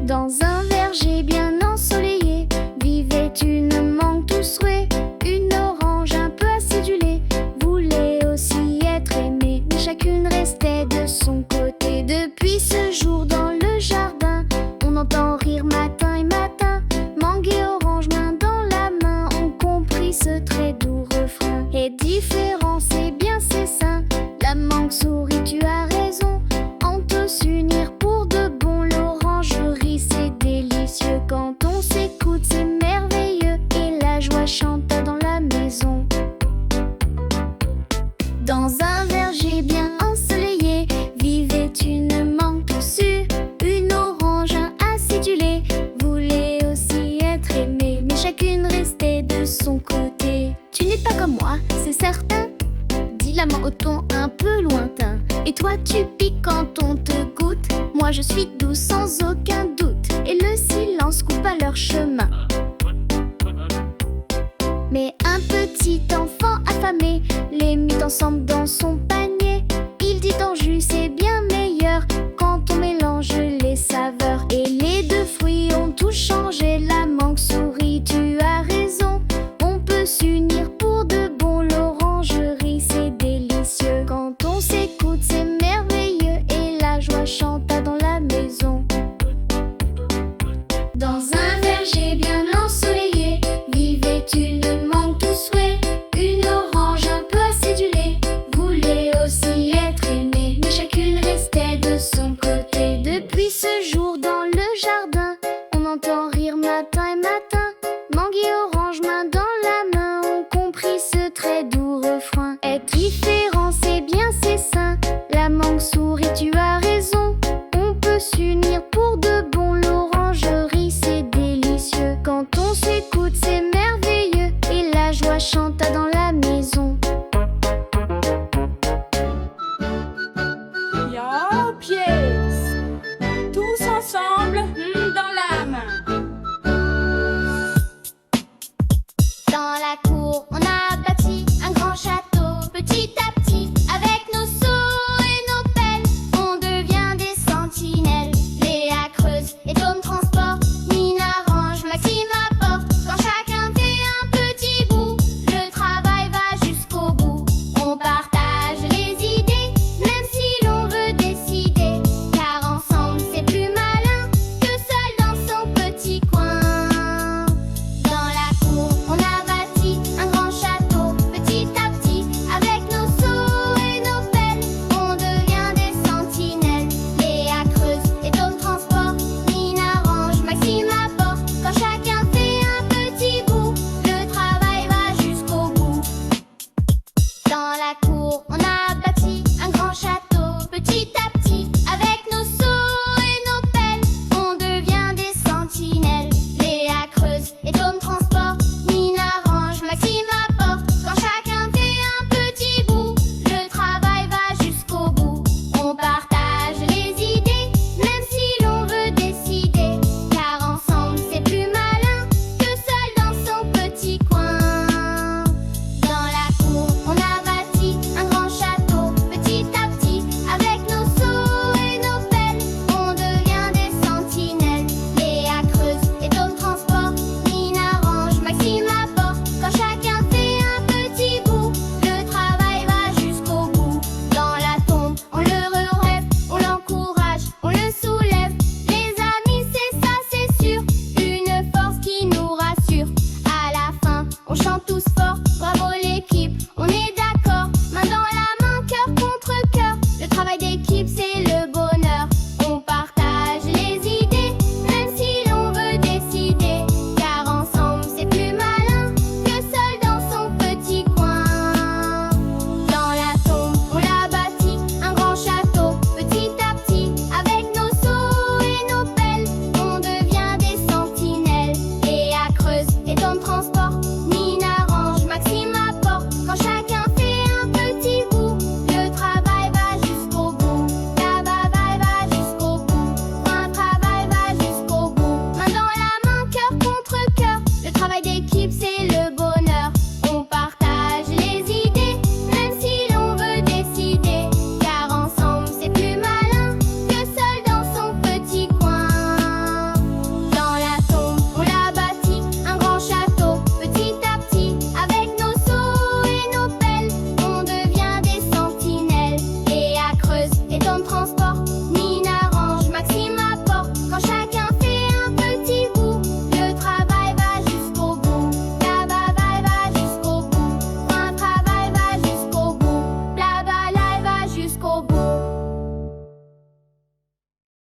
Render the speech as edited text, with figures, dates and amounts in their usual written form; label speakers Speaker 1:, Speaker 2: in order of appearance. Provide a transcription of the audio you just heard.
Speaker 1: Dans un verger bien ensoleillé vivait une mangue tous rouée. Une orange un peu acidulée voulait aussi être aimée, mais chacune restait de son côté. Depuis ce jour dans le jardin, on entend rire matin et matin. Mangue et orange main dans la main ont compris ce très doux refrain. Et différent, c'est bien, c'est sain. La mangue sourit, tu as raison. On peut s'unir pour de bon. L'orangerie, c'est délicieux. Quand on s'écoute, c'est merveilleux. Et la joie chante dans la maison. Dans un verger bien ensoleillé vivait une mangue toussue. Une orange acidulée voulait aussi être aimée, mais chacune restait de son côté. Tu n'es pas comme moi, c'est certain, dit la mangue au ton un peu lointain. Et toi tu piques quand on te goûte, moi je suis douce sans aucun doute. Et le silence coupe à leur chemin. Mais un petit enfant affamé les mit ensemble dans son